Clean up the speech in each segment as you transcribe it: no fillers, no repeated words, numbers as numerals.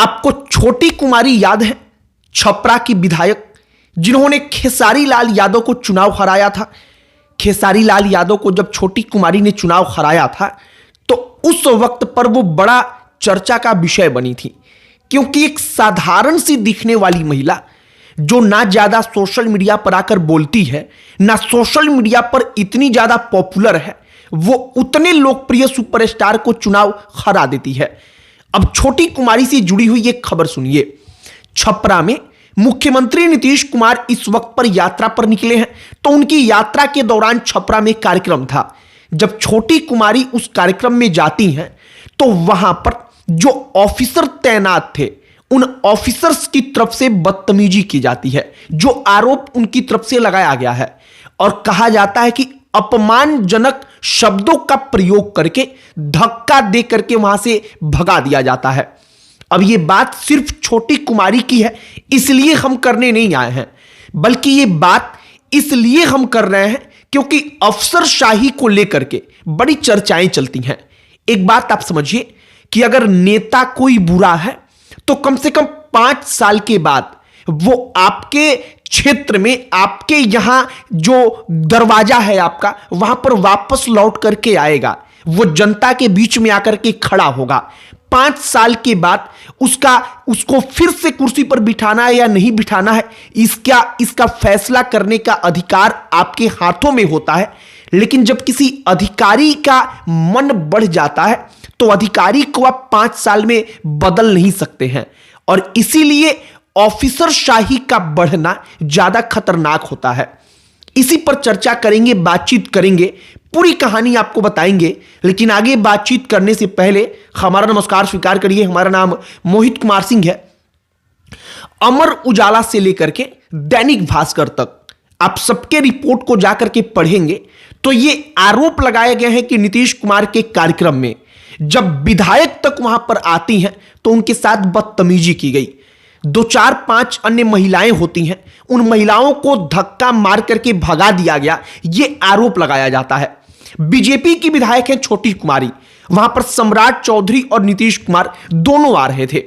आपको छोटी कुमारी याद है? छपरा की विधायक जिन्होंने खेसारी लाल यादव को चुनाव हराया था। खेसारी लाल यादव को जब छोटी कुमारी ने चुनाव हराया था तो उस वक्त पर वो बड़ा चर्चा का विषय बनी थी, क्योंकि एक साधारण सी दिखने वाली महिला जो ना ज्यादा सोशल मीडिया पर आकर बोलती है, ना सोशल मीडिया पर इतनी ज्यादा पॉपुलर है, वो उतने लोकप्रिय सुपरस्टार को चुनाव हरा देती है। अब छोटी कुमारी से जुड़ी हुई एक खबर सुनिए। छपरा में मुख्यमंत्री नीतीश कुमार इस वक्त पर यात्रा पर निकले हैं, तो उनकी यात्रा के दौरान छपरा में कार्यक्रम था। जब छोटी कुमारी उस कार्यक्रम में जाती हैं तो वहां पर जो ऑफिसर तैनात थे उन ऑफिसर्स की तरफ से बदतमीजी की जाती है, जो आरोप उनकी तरफ से लगाया गया है, और कहा जाता है कि अपमानजनक शब्दों का प्रयोग करके धक्का दे करके वहां से भगा दिया जाता है। अब यह बात सिर्फ छोटी कुमारी की है इसलिए हम करने नहीं आए हैं, बल्कि यह बात इसलिए हम कर रहे हैं क्योंकि अफसरशाही को लेकर के बड़ी चर्चाएं चलती हैं। एक बात आप समझिए कि अगर नेता कोई बुरा है तो कम से कम 5 साल के बाद वो आपके क्षेत्र में, आपके यहां जो दरवाजा है आपका, वहां पर वापस लौट करके आएगा, वो जनता के बीच में आकर के खड़ा होगा। 5 साल के बाद उसको फिर से कुर्सी पर बिठाना है या नहीं बिठाना है, इसका फैसला करने का अधिकार आपके हाथों में होता है। लेकिन जब किसी अधिकारी का मन बढ़ जाता है तो अधिकारी को आप 5 साल में बदल नहीं सकते हैं, और इसीलिए ऑफिसरशाही का बढ़ना ज्यादा खतरनाक होता है। इसी पर चर्चा करेंगे, बातचीत करेंगे, पूरी कहानी आपको बताएंगे। लेकिन आगे बातचीत करने से पहले हमारा नमस्कार स्वीकार करिए। हमारा नाम मोहित कुमार सिंह है। अमर उजाला से लेकर के दैनिक भास्कर तक आप सबके रिपोर्ट को जाकर के पढ़ेंगे तो ये आरोप लगाए गए हैं कि नीतीश कुमार के कार्यक्रम में जब विधायक तक वहां पर आती हैं तो उनके साथ बदतमीजी की गई। 2-4-5 अन्य महिलाएं होती हैं, उन महिलाओं को धक्का मार करके भगा दिया गया, यह आरोप लगाया जाता है। बीजेपी की विधायक है छोटी कुमारी, वहां पर सम्राट चौधरी और नीतीश कुमार दोनों आ रहे थे।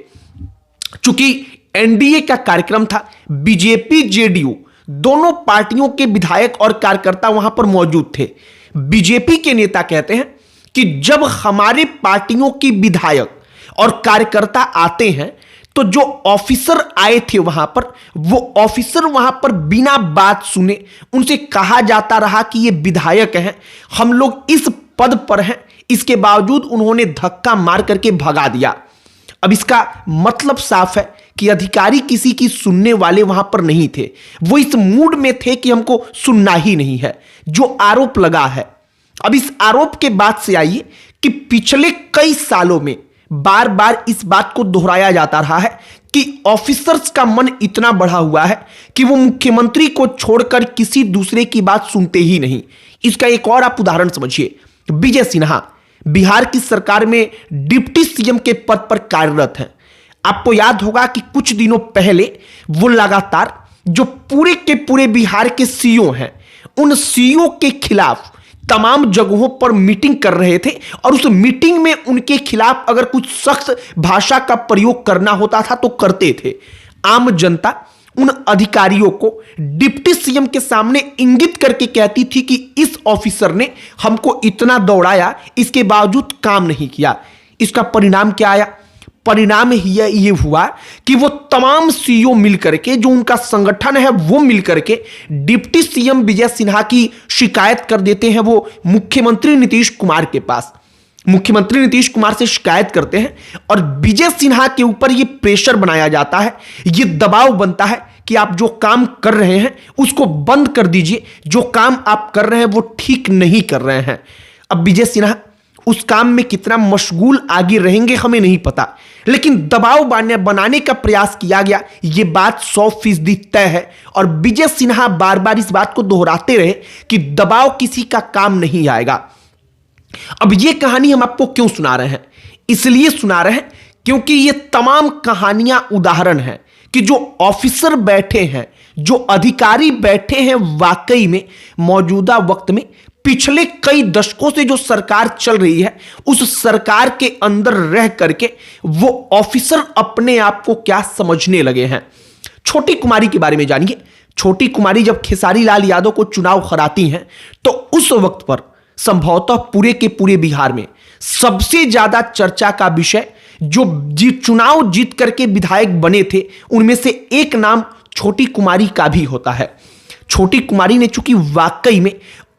चूंकि एनडीए का कार्यक्रम था, बीजेपी जेडीयू दोनों पार्टियों के विधायक और कार्यकर्ता वहां पर मौजूद थे। बीजेपी के नेता कहते हैं कि जब हमारे पार्टियों की विधायक और कार्यकर्ता आते हैं तो जो ऑफिसर आए थे वहां पर, वो ऑफिसर वहां पर बिना बात सुने उनसे कहा जाता रहा कि ये विधायक हैं, हम लोग इस पद पर हैं, इसके बावजूद उन्होंने धक्का मार करके भगा दिया। अब इसका मतलब साफ है कि अधिकारी किसी की सुनने वाले वहां पर नहीं थे, वो इस मूड में थे कि हमको सुनना ही नहीं है, जो आरोप लगा है। अब इस आरोप के बाद से आइए कि पिछले कई सालों में बार बार इस बात को दोहराया जाता रहा है कि ऑफिसर्स का मन इतना बढ़ा हुआ है कि वो मुख्यमंत्री को छोड़कर किसी दूसरे की बात सुनते ही नहीं। इसका एक और आप उदाहरण समझिए। विजय सिन्हा बिहार की सरकार में डिप्टी सीएम के पद पर कार्यरत हैं। आपको याद होगा कि कुछ दिनों पहले वो लगातार जो पूरे के पूरे बिहार के सीईओ हैं, उन सीईओ के खिलाफ तमाम जगहों पर मीटिंग कर रहे थे, और उस मीटिंग में उनके खिलाफ अगर कुछ सख्त भाषा का प्रयोग करना होता था तो करते थे। आम जनता उन अधिकारियों को डिप्टी सीएम के सामने इंगित करके कहती थी कि इस ऑफिसर ने हमको इतना दौड़ाया, इसके बावजूद काम नहीं किया। इसका परिणाम क्या आया? परिणाम ये हुआ कि वो तमाम सीईओ मिलकर के, जो उनका संगठन है वो मिलकर के डिप्टी सीएम विजय सिन्हा की शिकायत कर देते हैं वो मुख्यमंत्री नीतीश कुमार के पास। मुख्यमंत्री नीतीश कुमार से शिकायत करते हैं और विजय सिन्हा के ऊपर ये प्रेशर बनाया जाता है, ये दबाव बनता है कि आप जो काम कर रहे हैं उसको बंद कर दीजिए, जो काम आप कर रहे हैं वो ठीक नहीं कर रहे हैं। अब विजय सिन्हा उस काम में कितना मशगूल आगे रहेंगे हमें नहीं पता, लेकिन दबाव बनाने का प्रयास किया गया, यह बात 100% तय है। और विजय सिन्हा बार बार इस बात को दोहराते रहे कि दबाव किसी का काम नहीं आएगा। अब यह कहानी हम आपको क्यों सुना रहे हैं? इसलिए सुना रहे हैं क्योंकि ये तमाम कहानियां उदाहरण हैं कि जो ऑफिसर बैठे हैं, जो अधिकारी बैठे हैं, वाकई में मौजूदा वक्त में पिछले कई दशकों से जो सरकार चल रही है उस सरकार के अंदर रह करके वो ऑफिसर अपने आप को क्या समझने लगे हैं। छोटी कुमारी के बारे में जानिए। छोटी कुमारी जब खेसारी लाल यादव को चुनाव हराती हैं तो उस वक्त पर संभवतः पूरे के पूरे बिहार में सबसे ज्यादा चर्चा का विषय जो चुनाव जीत करके विधायक बने थे उनमें से एक नाम छोटी कुमारी का भी होता है। छोटी कुमारी ने चूंकि वाकई में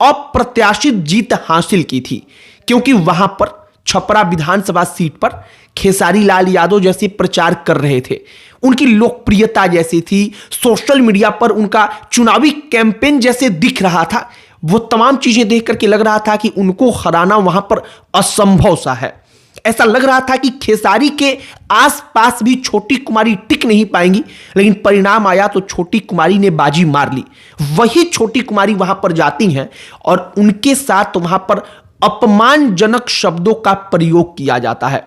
अप्रत्याशित जीत हासिल की थी, क्योंकि वहां पर छपरा विधानसभा सीट पर खेसारी लाल यादव जैसे प्रचार कर रहे थे, उनकी लोकप्रियता जैसी थी, सोशल मीडिया पर उनका चुनावी कैंपेन जैसे दिख रहा था, वो तमाम चीजें देख करके लग रहा था कि उनको हराना वहां पर असंभव सा है। ऐसा लग रहा था कि खेसारी के आसपास भी छोटी कुमारी टिक नहीं पाएंगी, लेकिन परिणाम आया तो छोटी कुमारी ने बाजी मार ली। वही छोटी कुमारी वहां पर जाती हैं और उनके साथ वहां पर अपमानजनक शब्दों का प्रयोग किया जाता है।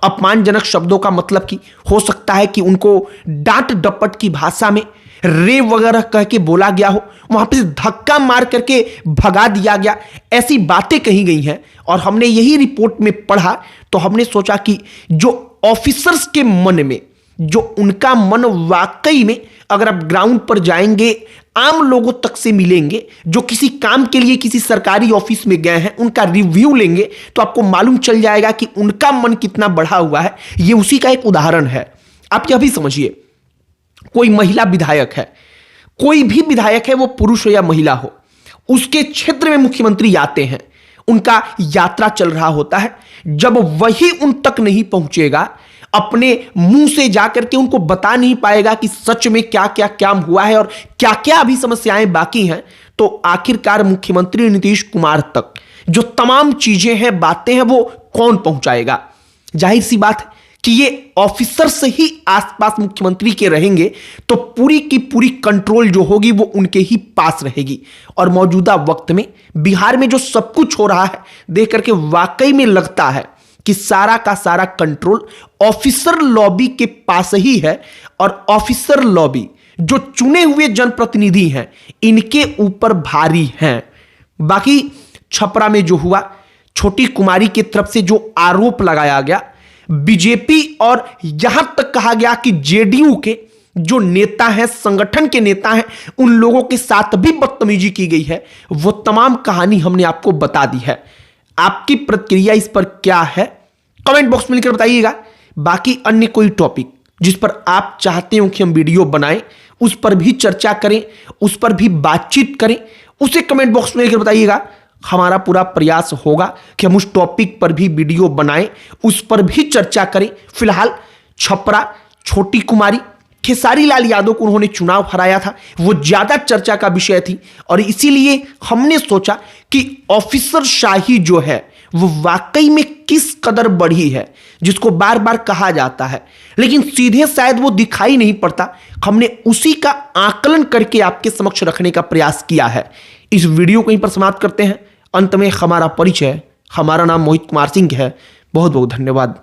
अपमानजनक शब्दों का मतलब कि हो सकता है कि उनको डांट डपट की भाषा में रे वगैरह कह के बोला गया हो, वहां पे धक्का मार करके भगा दिया गया, ऐसी बातें कही गई हैं। और हमने यही रिपोर्ट में पढ़ा तो हमने सोचा कि जो ऑफिसर्स के मन में, जो उनका मन वाकई में, अगर आप ग्राउंड पर जाएंगे, आम लोगों तक से मिलेंगे, जो किसी काम के लिए किसी सरकारी ऑफिस में गए हैं, उनका रिव्यू लेंगे तो आपको मालूम चल जाएगा कि उनका मन कितना बढ़ा हुआ है। यह उसी का एक उदाहरण है। आप यह भी समझिए, कोई महिला विधायक है, कोई भी विधायक है, वो पुरुष हो या महिला हो, उसके क्षेत्र में मुख्यमंत्री आते हैं, उनका यात्रा चल रहा होता है, जब वही उन तक नहीं पहुंचेगा, अपने मुंह से जाकर के उनको बता नहीं पाएगा कि सच में क्या क्या काम हुआ है और क्या क्या अभी समस्याएं बाकी हैं, तो आखिरकार मुख्यमंत्री नीतीश कुमार तक जो तमाम चीजें हैं, बातें हैं, वो कौन पहुंचाएगा। जाहिर सी बात है कि ये ऑफिसर से ही आसपास मुख्यमंत्री के रहेंगे तो पूरी की पूरी कंट्रोल जो होगी वो उनके ही पास रहेगी। और मौजूदा वक्त में बिहार में जो सब कुछ हो रहा है देख करके वाकई में लगता है कि सारा का सारा कंट्रोल ऑफिसर लॉबी के पास ही है, और ऑफिसर लॉबी जो चुने हुए जनप्रतिनिधि हैं इनके ऊपर भारी हैं। बाकी छपरा में जो हुआ, छोटी कुमारी की तरफ से जो आरोप लगाया गया, बीजेपी और यहां तक कहा गया कि जेडीयू के जो नेता हैं, संगठन के नेता हैं, उन लोगों के साथ भी बदतमीजी की गई है, वो तमाम कहानी हमने आपको बता दी है। आपकी प्रतिक्रिया इस पर क्या है कमेंट बॉक्स में लिखकर बताइएगा। बाकी अन्य कोई टॉपिक जिस पर आप चाहते हो कि हम वीडियो बनाएं, उस पर भी चर्चा करें, उस पर भी बातचीत करें, उसे कमेंट बॉक्स में लिखकर बताइएगा। हमारा पूरा प्रयास होगा कि हम उस टॉपिक पर भी वीडियो बनाएं, उस पर भी चर्चा करें। फिलहाल छपरा छोटी कुमारी, खेसारी लाल यादव को उन्होंने चुनाव हराया था, वो ज्यादा चर्चा का विषय थी, और इसीलिए हमने सोचा कि ऑफिसर शाही जो है वो वाकई में किस कदर बढ़ी है, जिसको बार बार कहा जाता है, लेकिन सीधे शायद वो दिखाई नहीं पड़ता। हमने उसी का आकलन करके आपके समक्ष रखने का प्रयास किया है। इस वीडियो को यहीं पर समाप्त करते हैं। अंत में हमारा परिचय, हमारा नाम मोहित कुमार सिंह है। बहुत बहुत धन्यवाद।